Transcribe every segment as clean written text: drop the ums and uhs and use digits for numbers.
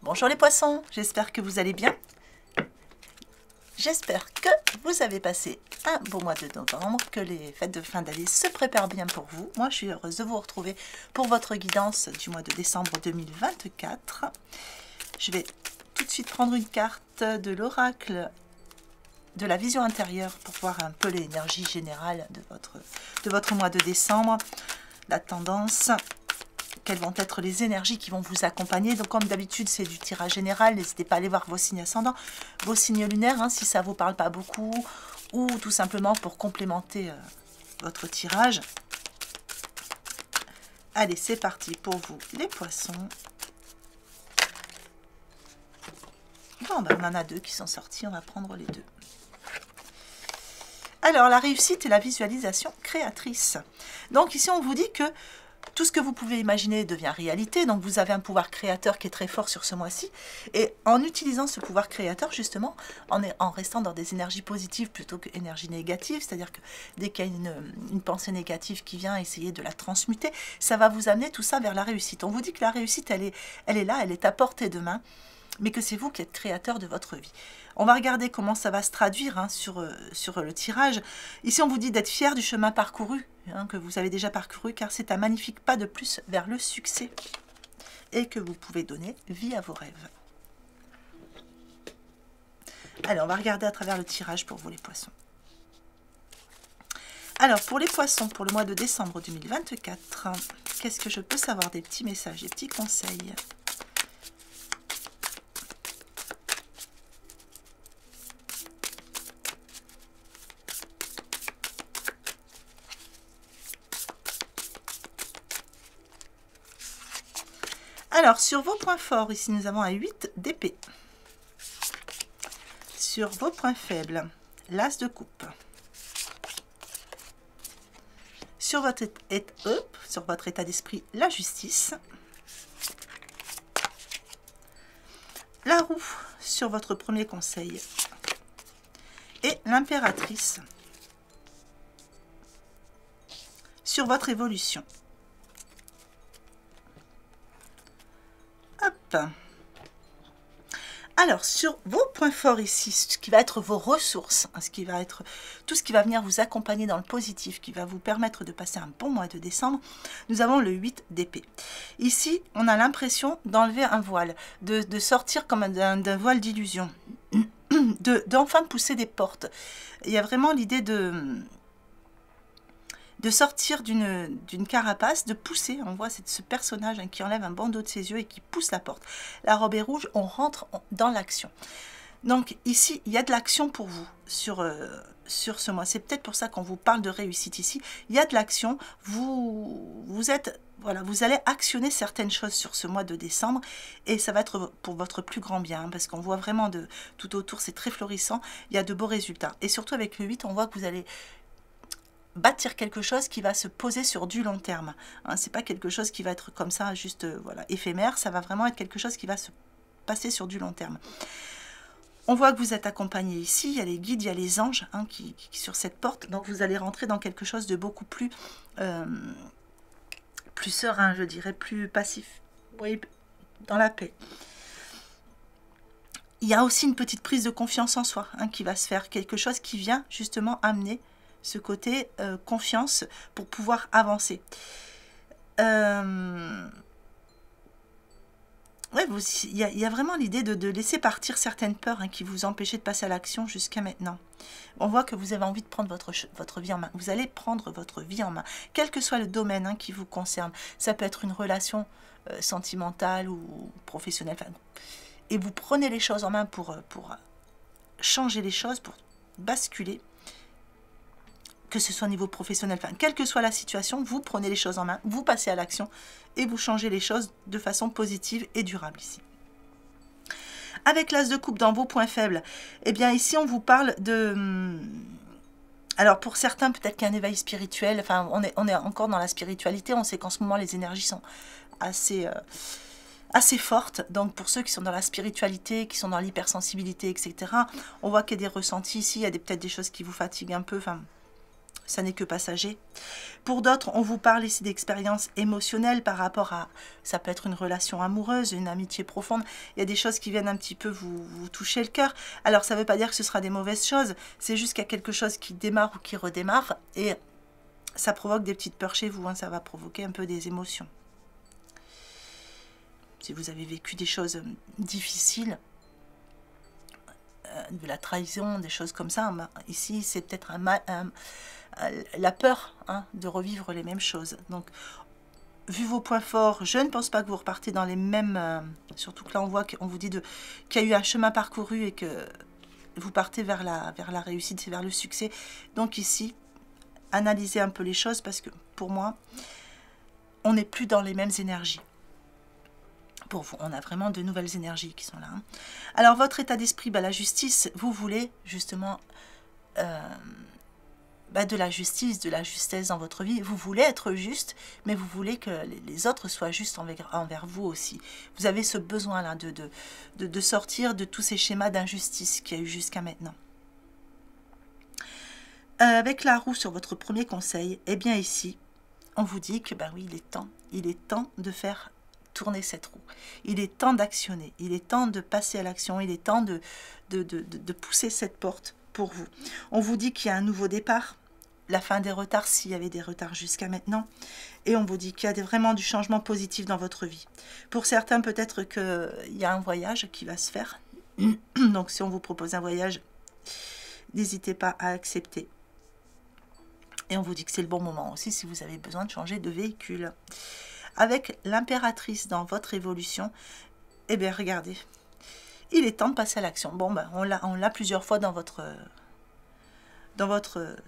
Bonjour les poissons, j'espère que vous allez bien. J'espère que vous avez passé un beau mois de novembre, que les fêtes de fin d'année se préparent bien pour vous. Moi, je suis heureuse de vous retrouver pour votre guidance du mois de décembre 2024. Je vais tout de suite prendre une carte de l'oracle de la vision intérieure pour voir un peu l'énergie générale de votre mois de décembre, la tendance. Quelles vont être les énergies qui vont vous accompagner. Donc comme d'habitude c'est du tirage général, n'hésitez pas à aller voir vos signes ascendants, vos signes lunaires, hein, si ça ne vous parle pas beaucoup, ou tout simplement pour complémenter votre tirage. Allez, c'est parti pour vous les poissons. Bon, ben, on en a deux qui sont sortis, on va prendre les deux. Alors la réussite et la visualisation créatrice. Donc ici on vous dit que tout ce que vous pouvez imaginer devient réalité, donc vous avez un pouvoir créateur qui est très fort sur ce mois-ci, et en utilisant ce pouvoir créateur, justement, en restant dans des énergies positives plutôt que énergies négatives, c'est-à-dire que dès qu'il y a une pensée négative qui vient, essayer de la transmuter, ça va vous amener tout ça vers la réussite. On vous dit que la réussite, elle est là, elle est à portée de main, mais que c'est vous qui êtes créateur de votre vie. On va regarder comment ça va se traduire hein, sur le tirage. Ici, on vous dit d'être fier du chemin parcouru, hein, que vous avez déjà parcouru, car c'est un magnifique pas de plus vers le succès et que vous pouvez donner vie à vos rêves. Allez, on va regarder à travers le tirage pour vous les poissons. Alors, pour les poissons, pour le mois de décembre 2024, qu'est-ce que je peux savoir? Des petits messages, des petits conseils. Alors, sur vos points forts, ici, nous avons un 8 d'épée. Sur vos points faibles, l'as de coupe. Sur votre état d'esprit, la justice. La roue, sur votre premier conseil. Et l'impératrice, sur votre évolution. Alors, sur vos points forts ici, ce qui va être vos ressources, hein, tout ce qui va venir vous accompagner dans le positif, qui va vous permettre de passer un bon mois de décembre, nous avons le 8 d'épée. Ici, on a l'impression d'enlever un voile, de sortir comme d'un voile d'illusion, d'enfin pousser des portes. Il y a vraiment l'idée de sortir d'une carapace, de pousser, on voit ce personnage hein, qui enlève un bandeau de ses yeux et qui pousse la porte. La robe est rouge, on rentre dans l'action. Donc ici, il y a de l'action pour vous sur ce mois. C'est peut-être pour ça qu'on vous parle de réussite ici. Il y a de l'action, vous allez actionner certaines choses sur ce mois de décembre et ça va être pour votre plus grand bien hein, parce qu'on voit vraiment tout autour, c'est très florissant, il y a de beaux résultats. Et surtout avec le 8, on voit que vous allez bâtir quelque chose qui va se poser sur du long terme. Hein, c'est pas quelque chose qui va être comme ça, juste voilà, éphémère, ça va vraiment être quelque chose qui va se passer sur du long terme. On voit que vous êtes accompagné ici, il y a les guides, il y a les anges hein, qui sur cette porte, donc vous allez rentrer dans quelque chose de beaucoup plus serein, je dirais, plus passif, oui, dans la paix. Il y a aussi une petite prise de confiance en soi hein, qui va se faire, quelque chose qui vient justement amener ce côté confiance pour pouvoir avancer. Ouais, il y a vraiment l'idée de laisser partir certaines peurs hein, qui vous empêchaient de passer à l'action jusqu'à maintenant. On voit que vous avez envie de prendre votre vie en main. Vous allez prendre votre vie en main, quel que soit le domaine hein, qui vous concerne. Ça peut être une relation sentimentale ou professionnelle. Enfin, et vous prenez les choses en main pour changer les choses, pour basculer. Que ce soit au niveau professionnel, enfin, quelle que soit la situation, vous prenez les choses en main, vous passez à l'action et vous changez les choses de façon positive et durable ici. Avec l'as de coupe dans vos points faibles, eh bien ici on vous parle de... Alors pour certains peut-être qu'il y a un éveil spirituel, enfin on est encore dans la spiritualité, on sait qu'en ce moment les énergies sont assez fortes, donc pour ceux qui sont dans la spiritualité, qui sont dans l'hypersensibilité, etc., on voit qu'il y a des ressentis ici, il y a peut-être des choses qui vous fatiguent un peu, enfin... ça n'est que passager. Pour d'autres, on vous parle ici d'expériences émotionnelles par rapport à, ça peut être une relation amoureuse, une amitié profonde, il y a des choses qui viennent un petit peu vous toucher le cœur. Alors ça ne veut pas dire que ce sera des mauvaises choses, c'est juste qu'il y a quelque chose qui démarre ou qui redémarre, et ça provoque des petites peurs chez vous, hein, ça va provoquer un peu des émotions. Si vous avez vécu des choses difficiles, de la trahison, des choses comme ça, ici c'est peut-être la peur, hein, de revivre les mêmes choses. Donc, vu vos points forts, je ne pense pas que vous repartez dans les mêmes... surtout que là, on voit qu'on vous dit qu'il y a eu un chemin parcouru et que vous partez vers la réussite, vers le succès. Donc ici, analysez un peu les choses parce que, pour moi, on n'est plus dans les mêmes énergies. Pour vous, on a vraiment de nouvelles énergies qui sont là. Hein. Alors, votre état d'esprit, la justice, vous voulez justement... de la justice, de la justesse dans votre vie. Vous voulez être juste, mais vous voulez que les autres soient justes envers vous aussi. Vous avez ce besoin-là de sortir de tous ces schémas d'injustice qu'il y a eu jusqu'à maintenant. Avec la roue sur votre premier conseil, eh bien ici, on vous dit que oui, il est temps de faire tourner cette roue. Il est temps d'actionner, il est temps de passer à l'action, il est temps de pousser cette porte pour vous. On vous dit qu'il y a un nouveau départ, la fin des retards, s'il y avait des retards jusqu'à maintenant, et on vous dit qu'il y a vraiment du changement positif dans votre vie. Pour certains, peut-être qu'il y a un voyage qui va se faire, donc si on vous propose un voyage, n'hésitez pas à accepter. Et on vous dit que c'est le bon moment aussi si vous avez besoin de changer de véhicule. Avec l'impératrice dans votre évolution, eh bien regardez, il est temps de passer à l'action. Bon, on l'a plusieurs fois dans votre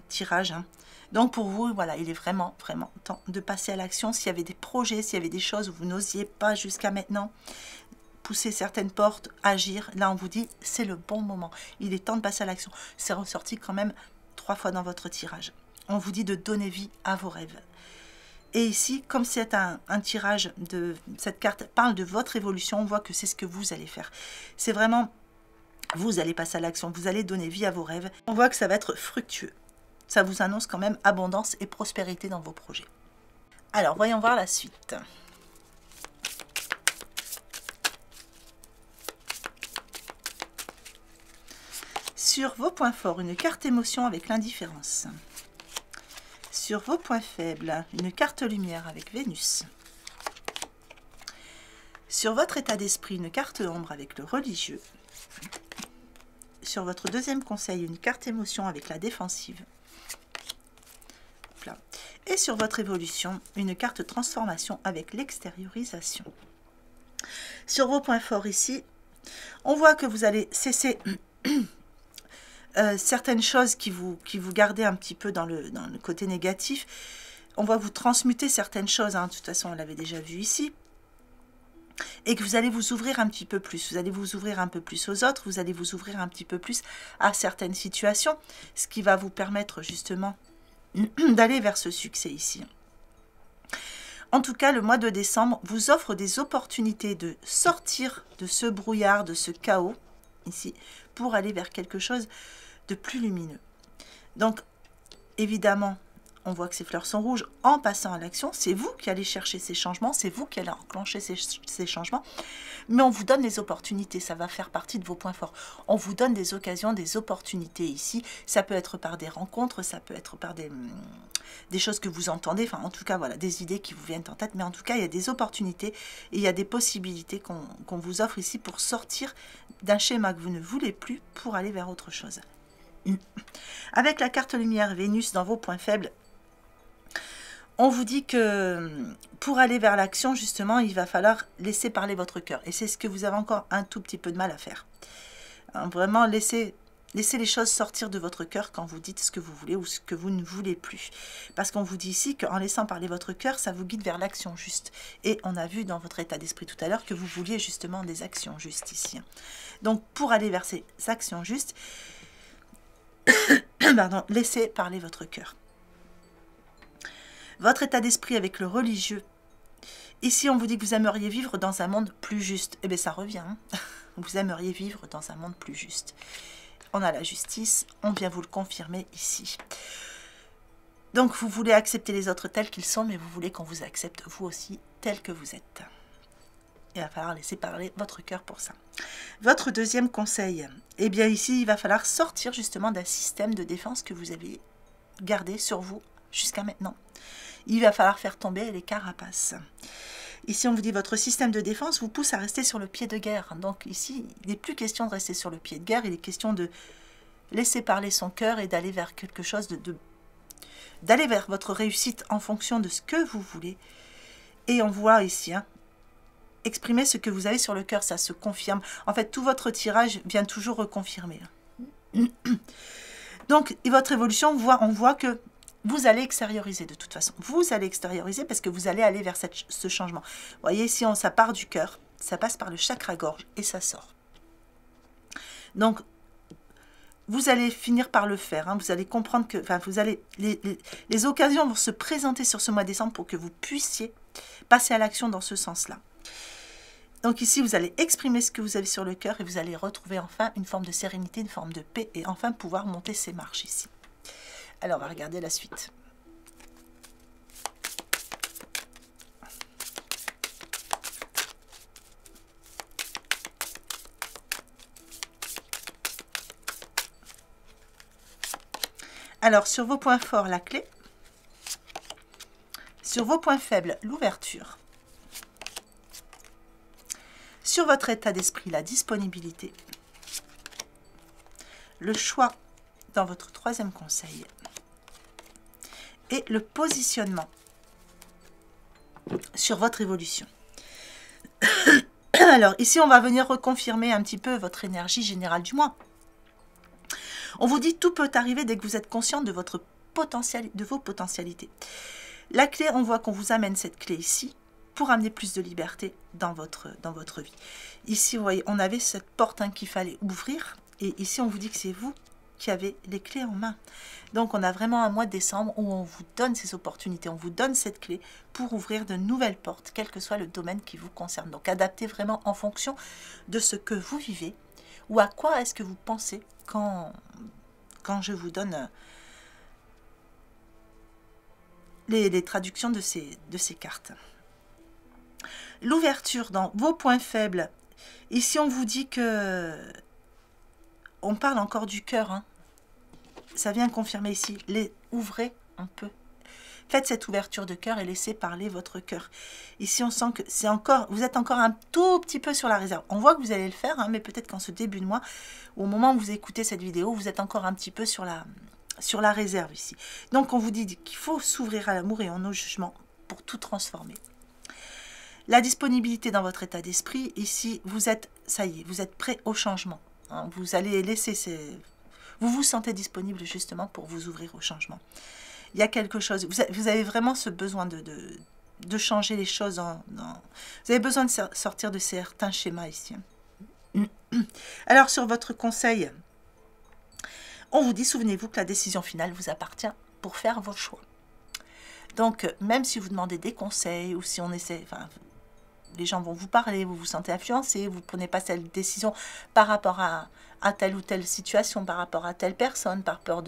tirage. Hein. Donc pour vous, voilà, il est vraiment, vraiment temps de passer à l'action. S'il y avait des projets, s'il y avait des choses où vous n'osiez pas jusqu'à maintenant, pousser certaines portes, agir, là on vous dit, c'est le bon moment. Il est temps de passer à l'action. C'est ressorti quand même 3 fois dans votre tirage. On vous dit de donner vie à vos rêves. Et ici, comme c'est un tirage de cette carte parle de votre évolution, on voit que c'est ce que vous allez faire. C'est vraiment, vous allez passer à l'action, vous allez donner vie à vos rêves. On voit que ça va être fructueux. Ça vous annonce quand même abondance et prospérité dans vos projets. Alors, voyons voir la suite. Sur vos points forts, une carte émotion avec l'indifférence. Sur vos points faibles, une carte lumière avec Vénus. Sur votre état d'esprit, une carte ombre avec le religieux. Sur votre deuxième conseil, une carte émotion avec la défensive. Voilà. Et sur votre évolution, une carte transformation avec l'extériorisation. Sur vos points forts ici, on voit que vous allez cesser... certaines choses qui vous gardaient un petit peu dans le côté négatif, on va vous transmuter certaines choses, hein, de toute façon on l'avait déjà vu ici, et que vous allez vous ouvrir un petit peu plus, vous allez vous ouvrir un peu plus aux autres, vous allez vous ouvrir un petit peu plus à certaines situations, ce qui va vous permettre justement d'aller vers ce succès ici. En tout cas, le mois de décembre vous offre des opportunités de sortir de ce brouillard, de ce chaos, ici, pour aller vers quelque chose de plus lumineux. Donc, évidemment, on voit que ces fleurs sont rouges. En passant à l'action, c'est vous qui allez chercher ces changements, c'est vous qui allez enclencher ces changements, mais on vous donne des opportunités, ça va faire partie de vos points forts. On vous donne des occasions, des opportunités ici, ça peut être par des rencontres, ça peut être par des choses que vous entendez, enfin en tout cas, voilà, des idées qui vous viennent en tête, mais en tout cas, il y a des opportunités et il y a des possibilités qu'on vous offre ici pour sortir d'un schéma que vous ne voulez plus pour aller vers autre chose. Avec la carte lumière Vénus dans vos points faibles, on vous dit que pour aller vers l'action, justement, il va falloir laisser parler votre cœur. Et c'est ce que vous avez encore un tout petit peu de mal à faire. Vraiment, laissez les choses sortir de votre cœur quand vous dites ce que vous voulez ou ce que vous ne voulez plus. Parce qu'on vous dit ici qu'en laissant parler votre cœur, ça vous guide vers l'action juste. Et on a vu dans votre état d'esprit tout à l'heure que vous vouliez justement des actions justes ici. Donc, pour aller vers ces actions justes, pardon, laissez parler votre cœur. Votre état d'esprit avec le religieux. Ici, on vous dit que vous aimeriez vivre dans un monde plus juste. Eh bien, ça revient. Hein. Vous aimeriez vivre dans un monde plus juste. On a la justice, on vient vous le confirmer ici. Donc, vous voulez accepter les autres tels qu'ils sont, mais vous voulez qu'on vous accepte, vous aussi, tel que vous êtes. Il va falloir laisser parler votre cœur pour ça. Votre deuxième conseil, eh bien ici, il va falloir sortir justement d'un système de défense que vous avez gardé sur vous jusqu'à maintenant. Il va falloir faire tomber les carapaces. Ici, on vous dit votre système de défense vous pousse à rester sur le pied de guerre. Donc ici, il n'est plus question de rester sur le pied de guerre, il est question de laisser parler son cœur et d'aller vers quelque chose d'aller vers votre réussite en fonction de ce que vous voulez. Et on voit ici, hein, exprimer ce que vous avez sur le cœur, ça se confirme. En fait, tout votre tirage vient toujours reconfirmer. Donc, et votre évolution, on voit que vous allez extérioriser de toute façon. Vous allez extérioriser parce que vous allez aller vers ce changement. Vous voyez, ici, ça part du cœur, ça passe par le chakra-gorge et ça sort. Donc, vous allez finir par le faire. Hein. Vous allez comprendre que, enfin, vous allez, les occasions vont se présenter sur ce mois de décembre pour que vous puissiez passer à l'action dans ce sens-là. Donc ici, vous allez exprimer ce que vous avez sur le cœur et vous allez retrouver enfin une forme de sérénité, une forme de paix et enfin pouvoir monter ces marches ici. Alors, on va regarder la suite. Alors, sur vos points forts, la clé. Sur vos points faibles, l'ouverture. Sur votre état d'esprit, la disponibilité. Le choix dans votre troisième conseil. Et le positionnement sur votre évolution. Alors, ici, on va venir reconfirmer un petit peu votre énergie générale du mois. On vous dit tout peut arriver dès que vous êtes conscient de votre potentiel, de vos potentialités. La clé, on voit qu'on vous amène cette clé ici pour amener plus de liberté dans votre vie. Ici, vous voyez, on avait cette porte qu'il fallait ouvrir. Et ici, on vous dit que c'est vous qui avez les clés en main. Donc, on a vraiment un mois de décembre où on vous donne ces opportunités. On vous donne cette clé pour ouvrir de nouvelles portes, quel que soit le domaine qui vous concerne. Donc, adaptez vraiment en fonction de ce que vous vivez ou à quoi est-ce que vous pensez quand je vous donne les traductions de ces cartes. L'ouverture dans vos points faibles. Ici, on vous dit que... On parle encore du cœur. Hein. Ça vient confirmer ici. Ouvrez un peu. Faites cette ouverture de cœur et laissez parler votre cœur. Ici, on sent que c'est encore... Vous êtes encore un tout petit peu sur la réserve. On voit que vous allez le faire, hein, mais peut-être qu'en ce début de mois, au moment où vous écoutez cette vidéo, vous êtes encore un petit peu sur la réserve ici. Donc, on vous dit qu'il faut s'ouvrir à l'amour et au non-jugement pour tout transformer. La disponibilité dans votre état d'esprit, ici, vous êtes, ça y est, vous êtes prêt au changement. Hein, vous allez laisser vous vous sentez disponible justement pour vous ouvrir au changement. Il y a quelque chose, vous avez vraiment ce besoin de changer les choses. Vous avez besoin de sortir de certains schémas ici. Alors, sur votre conseil, on vous dit, souvenez-vous que la décision finale vous appartient pour faire vos choix. Donc, même si vous demandez des conseils ou si on essaie... Enfin, les gens vont vous parler, vous vous sentez influencé, vous ne prenez pas cette décision par rapport à telle ou telle situation, par rapport à telle personne, par peur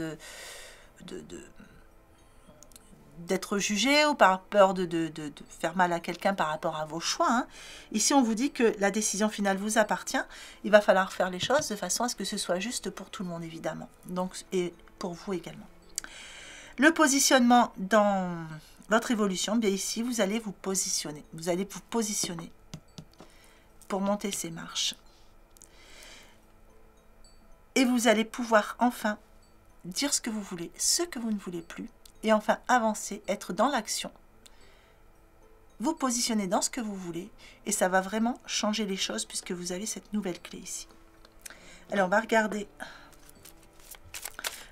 d'être jugé ou par peur de faire mal à quelqu'un par rapport à vos choix. Hein. Ici, on vous dit que la décision finale vous appartient. Il va falloir faire les choses de façon à ce que ce soit juste pour tout le monde, évidemment. Donc, et pour vous également. Le positionnement dans votre évolution, bien ici, vous allez vous positionner. Vous allez vous positionner pour monter ces marches. Et vous allez pouvoir enfin dire ce que vous voulez, ce que vous ne voulez plus. Et enfin avancer, être dans l'action. Vous positionner dans ce que vous voulez. Et ça va vraiment changer les choses puisque vous avez cette nouvelle clé ici. Alors on va regarder...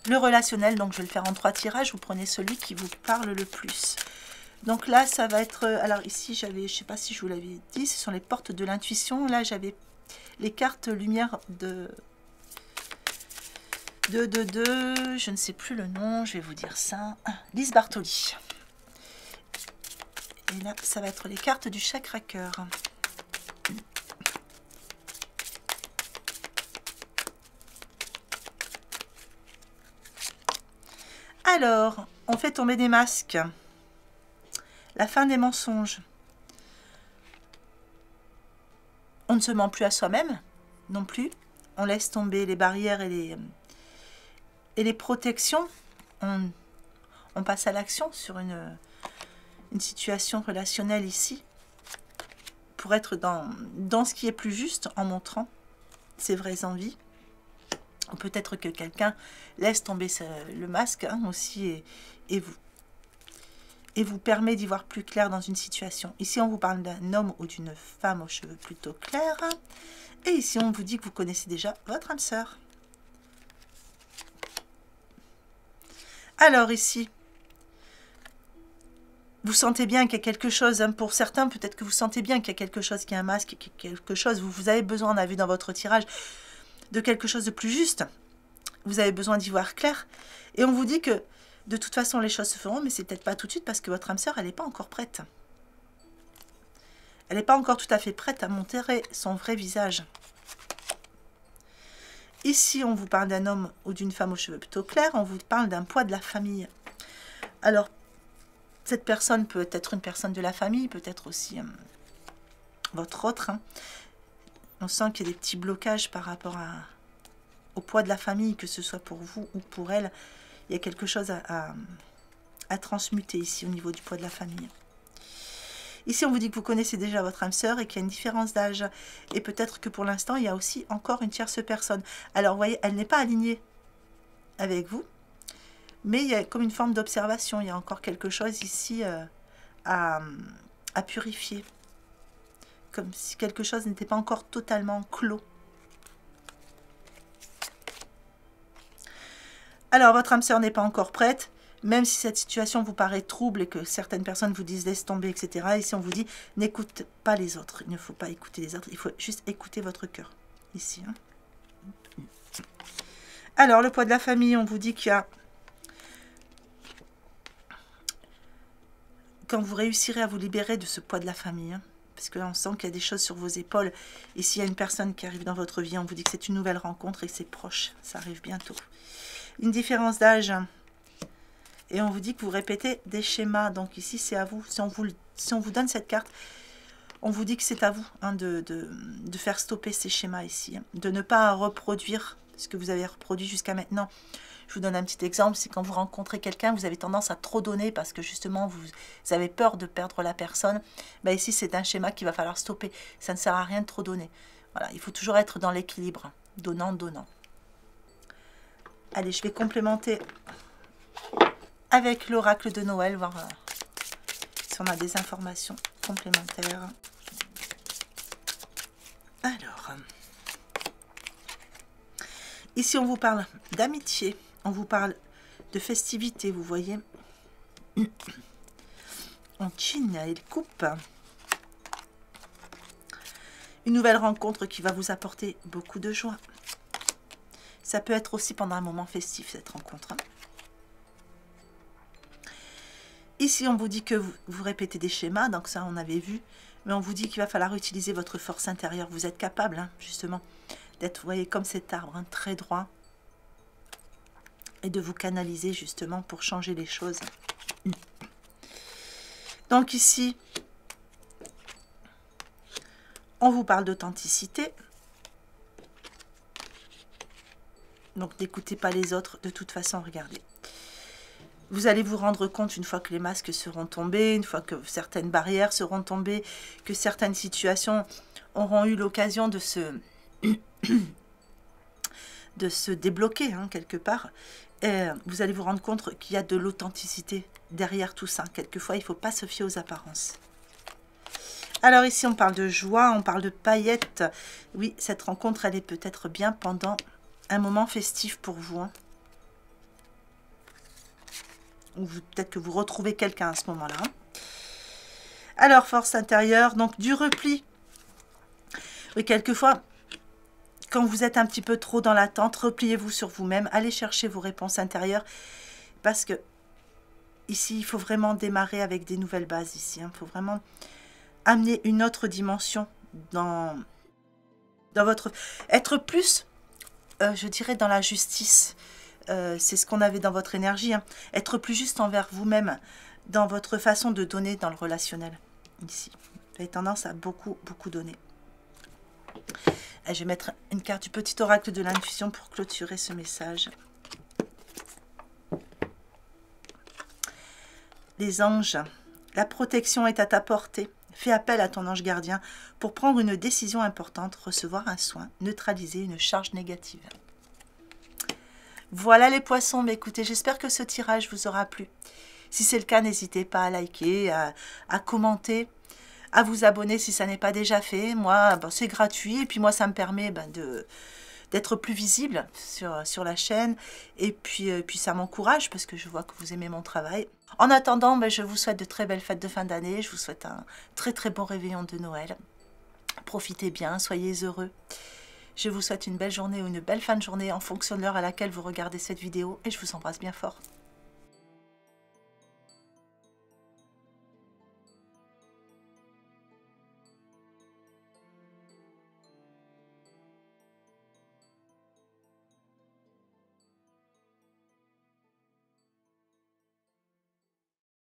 Le relationnel, donc je vais le faire en 3 tirages, vous prenez celui qui vous parle le plus. Donc là, ça va être... Alors ici, j'avais, je ne sais pas si je vous l'avais dit, ce sont les portes de l'intuition. Là, j'avais les cartes lumière de... Je ne sais plus le nom, je vais vous dire ça. Lise Bartoli. Et là, ça va être les cartes du chakra-cœur. Alors, on fait tomber des masques. La fin des mensonges. On ne se ment plus à soi-même, non plus. On laisse tomber les barrières et les protections. On passe à l'action sur une situation relationnelle ici. Pour être dans ce qui est plus juste, en montrant ses vraies envies. Peut-être que quelqu'un laisse tomber le masque aussi et vous permet d'y voir plus clair dans une situation. Ici, on vous parle d'un homme ou d'une femme aux cheveux plutôt clairs. Et ici, on vous dit que vous connaissez déjà votre âme sœur. Alors ici, vous sentez bien qu'il y a quelque chose, hein, pour certains, peut-être que vous sentez bien qu'il y a quelque chose, qu'il y a un masque, qu'il y a quelque chose, vous avez besoin, on a vu dans votre tirage, de quelque chose de plus juste. Vous avez besoin d'y voir clair. Et on vous dit que, de toute façon, les choses se feront, mais c'est peut-être pas tout de suite, parce que votre âme sœur, elle n'est pas encore prête. Elle n'est pas encore tout à fait prête à montrer son vrai visage. Ici, on vous parle d'un homme ou d'une femme aux cheveux plutôt clairs, on vous parle d'un poids de la famille. Alors, cette personne peut être une personne de la famille, peut-être aussi votre autre. Hein. On sent qu'il y a des petits blocages par rapport au poids de la famille, que ce soit pour vous ou pour elle. Il y a quelque chose à transmuter ici au niveau du poids de la famille. Ici, on vous dit que vous connaissez déjà votre âme sœur et qu'il y a une différence d'âge. Et peut-être que pour l'instant, il y a aussi encore une tierce personne. Alors, vous voyez, elle n'est pas alignée avec vous. Mais il y a comme une forme d'observation. Il y a encore quelque chose ici à purifier. Comme si quelque chose n'était pas encore totalement clos. Alors, votre âme sœur n'est pas encore prête. Même si cette situation vous paraît trouble et que certaines personnes vous disent laisse tomber, etc. Ici, on vous dit n'écoute pas les autres. Il ne faut pas écouter les autres. Il faut juste écouter votre cœur. Ici. Hein. Alors, le poids de la famille, on vous dit qu'il y a... Quand vous réussirez à vous libérer de ce poids de la famille, hein, parce que là, on sent qu'il y a des choses sur vos épaules. Et s'il y a une personne qui arrive dans votre vie, on vous dit que c'est une nouvelle rencontre et que c'est proche. Ça arrive bientôt. Une différence d'âge... Et on vous dit que vous répétez des schémas. Donc ici, c'est à vous. Si on vous donne cette carte, on vous dit que c'est à vous hein, de faire stopper ces schémas ici. Hein, de ne pas reproduire ce que vous avez reproduit jusqu'à maintenant. Je vous donne un petit exemple. C'est quand vous rencontrez quelqu'un, vous avez tendance à trop donner parce que justement, vous avez peur de perdre la personne. Ben ici, c'est un schéma qu'il va falloir stopper. Ça ne sert à rien de trop donner. Voilà, il faut toujours être dans l'équilibre. Donnant, donnant. Allez, je vais complémenter... avec l'oracle de Noël, voir si on a des informations complémentaires. Alors, ici on vous parle d'amitié, on vous parle de festivité, vous voyez. On chine, il coupe. Une nouvelle rencontre qui va vous apporter beaucoup de joie. Ça peut être aussi pendant un moment festif, cette rencontre. Ici, on vous dit que vous répétez des schémas, donc ça, on avait vu. Mais on vous dit qu'il va falloir utiliser votre force intérieure. Vous êtes capable, hein, justement, d'être, vous voyez, comme cet arbre, hein, très droit. Et de vous canaliser, justement, pour changer les choses. Donc ici, on vous parle d'authenticité. Donc, n'écoutez pas les autres. De toute façon, regardez. Vous allez vous rendre compte une fois que les masques seront tombés, une fois que certaines barrières seront tombées, que certaines situations auront eu l'occasion de se débloquer hein, quelque part. Et vous allez vous rendre compte qu'il y a de l'authenticité derrière tout ça. Quelquefois, il ne faut pas se fier aux apparences. Alors ici, on parle de joie, on parle de paillettes. Oui, cette rencontre, elle est peut-être bien pendant un moment festif pour vous. Hein. Ou peut-être que vous retrouvez quelqu'un à ce moment-là. Alors, force intérieure, donc du repli. Oui, quelquefois, quand vous êtes un petit peu trop dans l'attente, repliez-vous sur vous-même. Allez chercher vos réponses intérieures. Parce que ici, il faut vraiment démarrer avec des nouvelles bases. Ici, il faut vraiment amener une autre dimension dans votre... Être plus, je dirais, dans la justice. c'est ce qu'on avait dans votre énergie, hein. Être plus juste envers vous-même, dans votre façon de donner dans le relationnel. Ici, vous avez tendance à beaucoup donner. Et je vais mettre une carte du petit oracle de l'intuition pour clôturer ce message. Les anges, la protection est à ta portée. Fais appel à ton ange gardien pour prendre une décision importante, recevoir un soin, neutraliser une charge négative. Voilà les poissons, mais écoutez, j'espère que ce tirage vous aura plu. Si c'est le cas, n'hésitez pas à liker, à commenter, à vous abonner si ça n'est pas déjà fait. Moi, bon, c'est gratuit et puis moi, ça me permet d'être plus visible sur la chaîne. Et puis ça m'encourage parce que je vois que vous aimez mon travail. En attendant, je vous souhaite de très belles fêtes de fin d'année. Je vous souhaite un très bon réveillon de Noël. Profitez bien, soyez heureux. Je vous souhaite une belle journée ou une belle fin de journée en fonction de l'heure à laquelle vous regardez cette vidéo et je vous embrasse bien fort.